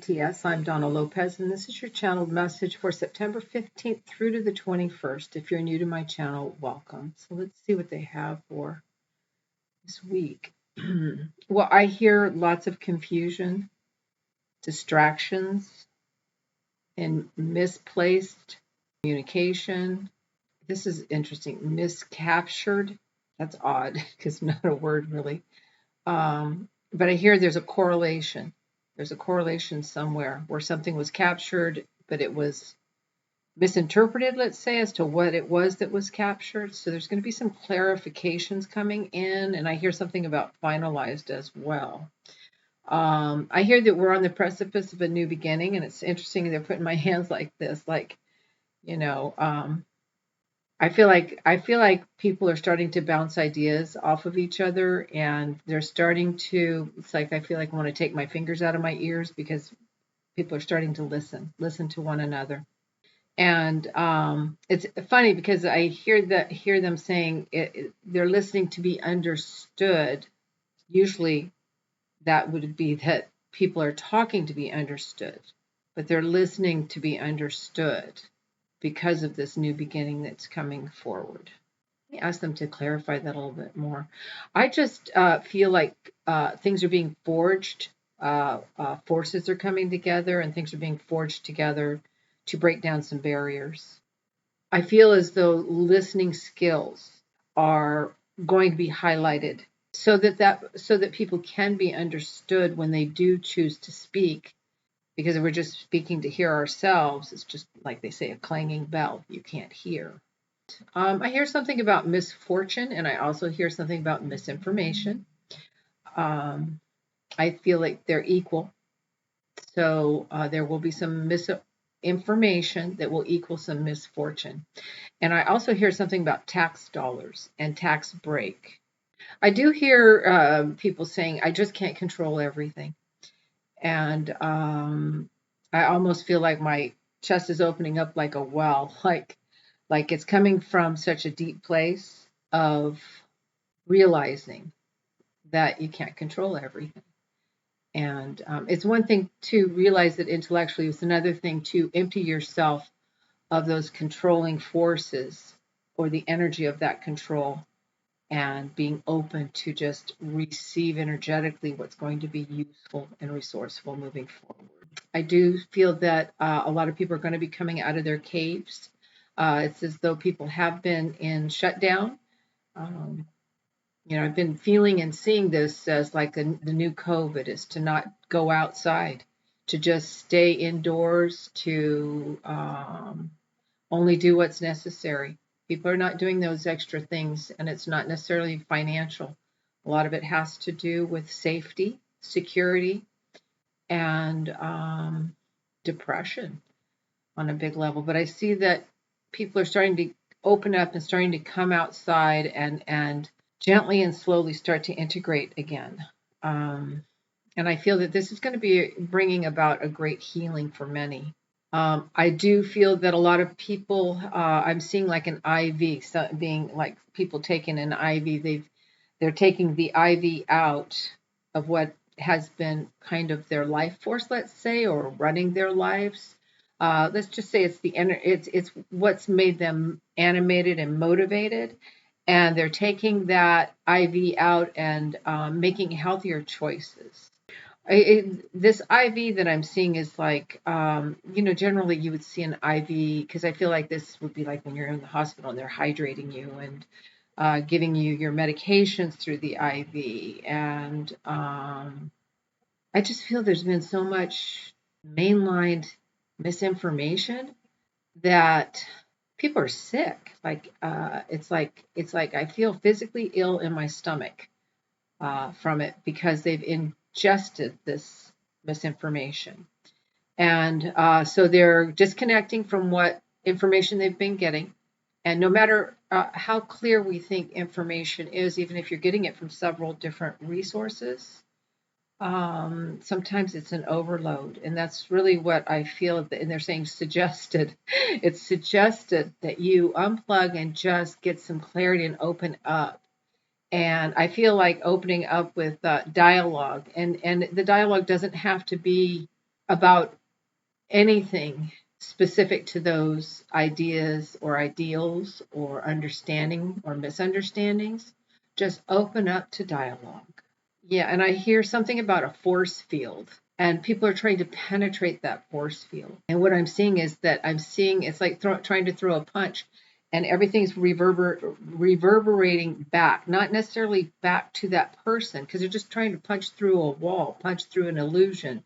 GTS. I'm Donna Lopez, and this is your channeled message for September 15th through to the 21st. If you're new to my channel, welcome. So let's see what they have for this week. Well, I hear lots of confusion, distractions, and misplaced communication. This is interesting. Miscaptured. That's odd because not a word really. But I hear there's a correlation. There's a correlation somewhere where something was captured, but it was misinterpreted, let's say, as to what it was that was captured. So there's going to be some clarifications coming in, and I hear something about finalized as well. I hear that we're on the precipice of a new beginning, and it's interesting they're putting my hands like this, like, you know, I feel like people are starting to bounce ideas off of each other, and they're starting to. It's like I feel like I want to take my fingers out of my ears because people are starting to listen to one another. And it's funny because I hear them saying they're listening to be understood. Usually, that would be that people are talking to be understood, but they're listening to be understood because of this new beginning that's coming forward. Let me ask them to clarify that a little bit more. I just feel like things are being forged, forces are coming together, and things are being forged together to break down some barriers. I feel as though listening skills are going to be highlighted so that people can be understood when they do choose to speak, because if we're just speaking to hear ourselves, it's just like they say, a clanging bell. You can't hear. I hear something about misfortune, and I also hear something about misinformation. I feel like they're equal. So there will be some misinformation that will equal some misfortune. And I also hear something about tax dollars and tax break. I do hear people saying, I just can't control everything. And I almost feel like my chest is opening up like a well, like it's coming from such a deep place of realizing that you can't control everything. And it's one thing to realize that intellectually, it's another thing to empty yourself of those controlling forces or the energy of that control, and being open to just receive energetically what's going to be useful and resourceful moving forward. I do feel that a lot of people are going to be coming out of their caves. It's as though people have been in shutdown. Um, I've been feeling and seeing this as like the new COVID is to not go outside, to just stay indoors, to only do what's necessary. People are not doing those extra things, and it's not necessarily financial. A lot of it has to do with safety, security, and depression on a big level. But I see that people are starting to open up and starting to come outside and gently and slowly start to integrate again. And I feel that this is going to be bringing about a great healing for many. I do feel that a lot of people, I'm seeing like an IV, so being like people taking an IV. They're taking the IV out of what has been kind of their life force, let's say, or running their lives. Let's just say it's what's made them animated and motivated, and they're taking that IV out and making healthier choices. This IV that I'm seeing is like, generally you would see an IV, because I feel like this would be like when you're in the hospital and they're hydrating you and giving you your medications through the IV. And I just feel there's been so much mainlined misinformation that people are sick. Like it's like I feel physically ill in my stomach from it, because they've ingested this misinformation. And so they're disconnecting from what information they've been getting. And no matter how clear we think information is, even if you're getting it from several different resources, sometimes it's an overload. And that's really what I feel. And they're saying suggested. It's suggested that you unplug and just get some clarity and open up. And I feel like opening up with dialogue, and the dialogue doesn't have to be about anything specific to those ideas or ideals or understanding or misunderstandings, just open up to dialogue. Yeah, and I hear something about a force field, and people are trying to penetrate that force field. And what I'm seeing is that it's like trying to throw a punch, and everything's reverberating back, not necessarily back to that person, because they're just trying to punch through a wall, punch through an illusion,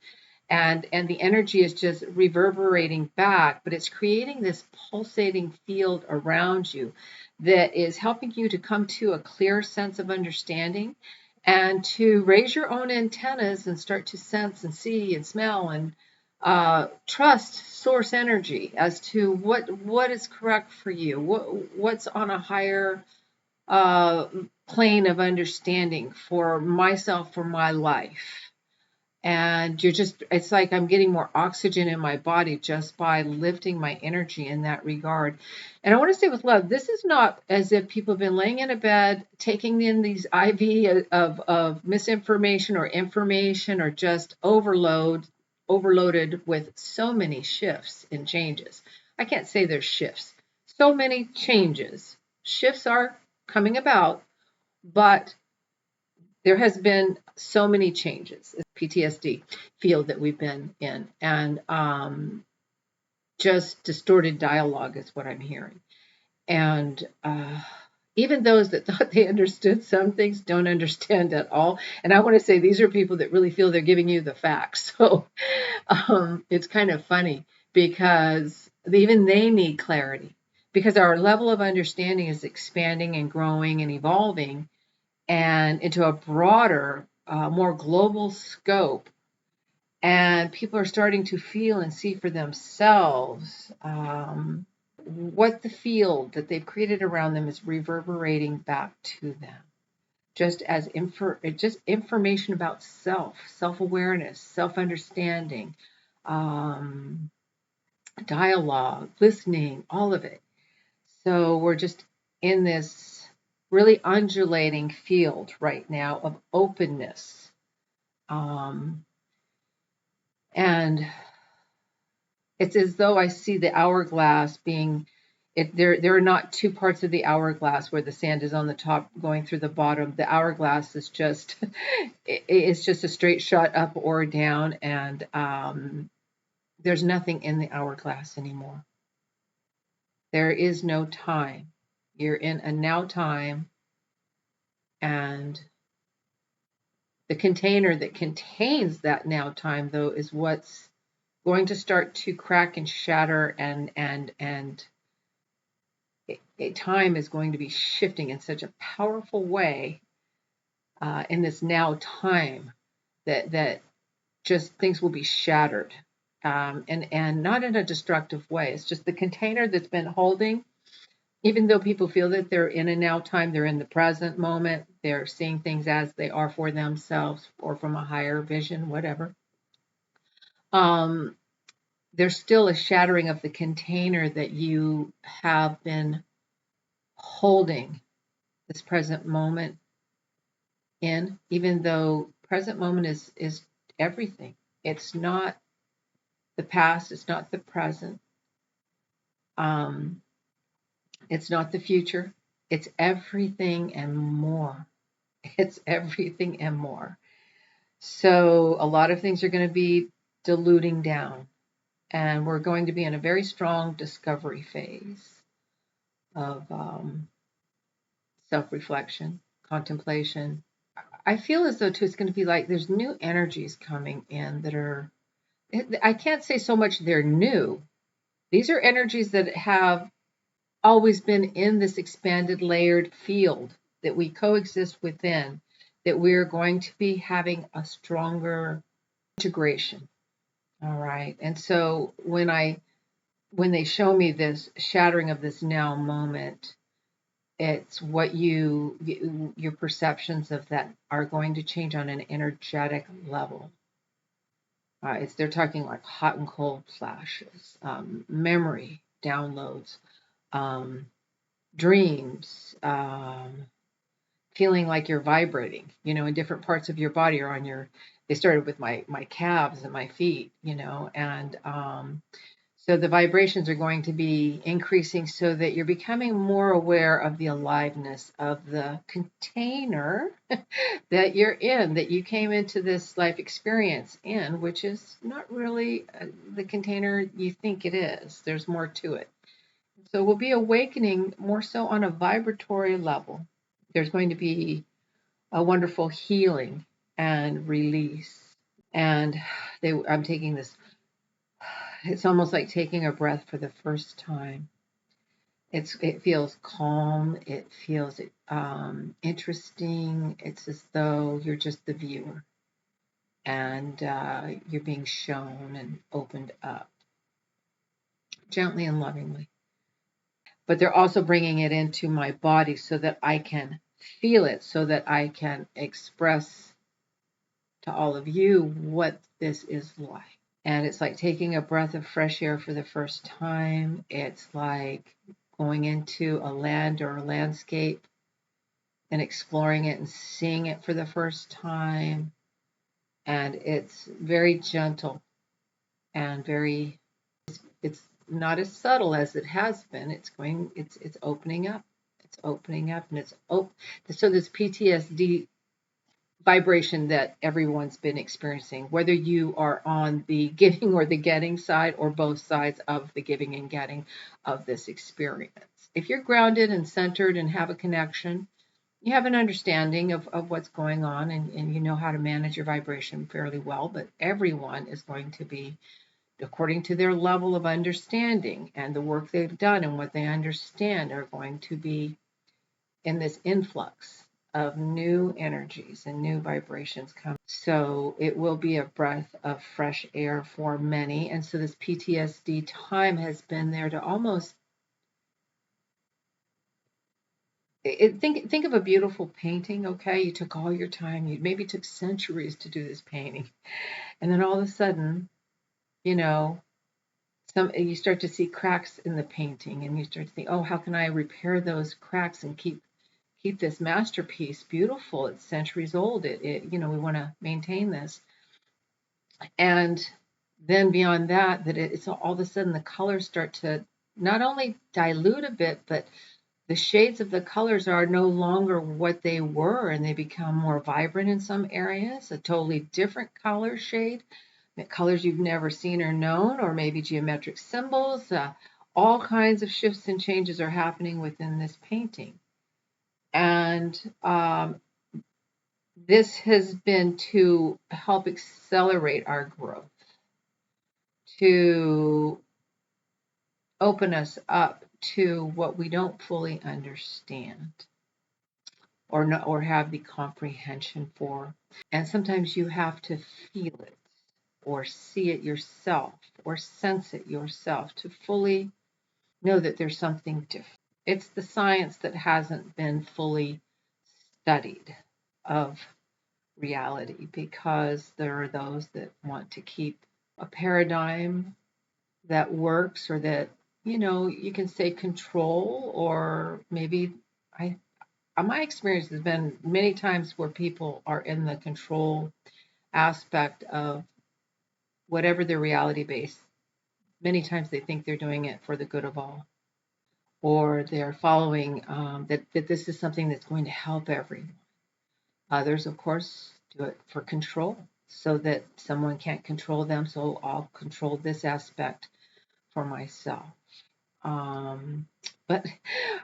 and the energy is just reverberating back, but it's creating this pulsating field around you that is helping you to come to a clear sense of understanding and to raise your own antennas and start to sense and see and smell and trust source energy as to what is correct for you, what's on a higher uh, plane of understanding for myself, for my life. And it's like I'm getting more oxygen in my body just by lifting my energy in that regard. And I want to say with love, this is not as if people have been laying in a bed taking in these IV of misinformation or information, or just overloaded with so many shifts and changes. I can't say there's shifts, so many changes. Shifts are coming about, but there has been so many changes. PTSD field that we've been in, and just distorted dialogue is what I'm hearing. And even those that thought they understood some things don't understand at all. And I want to say these are people that really feel they're giving you the facts. So it's kind of funny because even they need clarity, because our level of understanding is expanding and growing and evolving and into a broader, more global scope. And people are starting to feel and see for themselves what the field that they've created around them is reverberating back to them. Just as just information about self-awareness, self-understanding, dialogue, listening, all of it. So we're just in this really undulating field right now of openness. And it's as though I see the hourglass being there are not two parts of the hourglass where the sand is on the top going through the bottom. The hourglass is just it's just a straight shot up or down, and there's nothing in the hourglass anymore. There is no time. You're in a now time, and the container that contains that now time, though, is what's going to start to crack and shatter, and a time is going to be shifting in such a powerful way in this now time that just things will be shattered, and not in a destructive way. It's just the container that's been holding. Even though people feel that they're in a now time, they're in the present moment, they're seeing things as they are for themselves or from a higher vision, whatever. There's still a shattering of the container that you have been holding this present moment in, even though present moment is everything. It's not the past, it's not the present, it's not the future, it's everything and more. It's everything and more. So a lot of things are going to be diluting down, and we're going to be in a very strong discovery phase of self-reflection, contemplation. I feel as though too it's going to be like there's new energies coming in that are, I can't say so much they're new. These are energies that have always been in this expanded layered field that we coexist within, that we're going to be having a stronger integration. All right. And so when they show me this shattering of this now moment, it's what your perceptions of that are going to change on an energetic level. They're talking like hot and cold flashes, memory downloads, dreams, feeling like you're vibrating, in different parts of your body or on your, they started with my calves and my feet, and so the vibrations are going to be increasing so that you're becoming more aware of the aliveness of the container that you're in, that you came into this life experience in, which is not really the container you think it is. There's more to it. So we'll be awakening more so on a vibratory level. There's going to be a wonderful healing and release. And I'm taking this, it's almost like taking a breath for the first time. It feels calm. It feels interesting. It's as though you're just the viewer, and you're being shown and opened up gently and lovingly. But they're also bringing it into my body so that I can feel it, so that I can express to all of you what this is like. And it's like taking a breath of fresh air for the first time. It's like going into a land or a landscape and exploring it and seeing it for the first time. And it's very gentle and it's not as subtle as it has been. It's opening up. It's opening up, and so this PTSD vibration that everyone's been experiencing, whether you are on the giving or the getting side or both sides of the giving and getting of this experience. If you're grounded and centered and have a connection, you have an understanding of what's going on, and you know how to manage your vibration fairly well, but everyone is going to be, according to their level of understanding and the work they've done and what they understand, are going to be in this influx of new energies and new vibrations come. So it will be a breath of fresh air for many. And so this PTSD time has been there to almost think of a beautiful painting. Okay, you took all your time, you maybe took centuries to do this painting, and then all of a sudden, you know, you start to see cracks in the painting, and you start to think, oh, how can I repair those cracks and keep this masterpiece beautiful? It's centuries old. We want to maintain this. And then beyond that, it's all of a sudden the colors start to not only dilute a bit, but the shades of the colors are no longer what they were, and they become more vibrant in some areas, a totally different color shade, colors you've never seen or known, or maybe geometric symbols. All kinds of shifts and changes are happening within this painting. And this has been to help accelerate our growth, to open us up to what we don't fully understand or have the comprehension for. And sometimes you have to feel it or see it yourself or sense it yourself to fully know that there's something different. It's the science that hasn't been fully studied of reality, because there are those that want to keep a paradigm that works, or that, you can say control, or maybe my experience has been many times where people are in the control aspect of whatever their reality base. Many times they think they're doing it for the good of all, or they're following that this is something that's going to help everyone. Others, of course, do it for control, so that someone can't control them, so I'll control this aspect for myself. But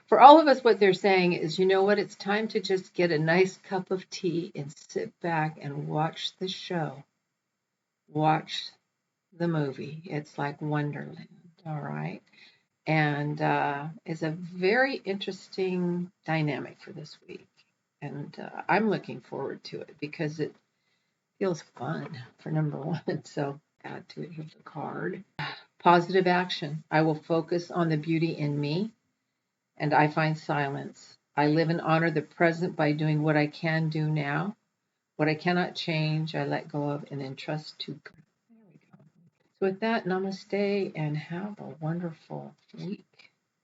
for all of us, what they're saying is, you know what, it's time to just get a nice cup of tea and sit back and watch the show. Watch the movie. It's like Wonderland, all right? And it's a very interesting dynamic for this week. And I'm looking forward to it because it feels fun, for number one. So add to it, here's a card. Positive action. I will focus on the beauty in me, and I find silence. I live and honor the present by doing what I can do now. What I cannot change, I let go of and entrust to God. There we go. So with that, namaste and have a wonderful week.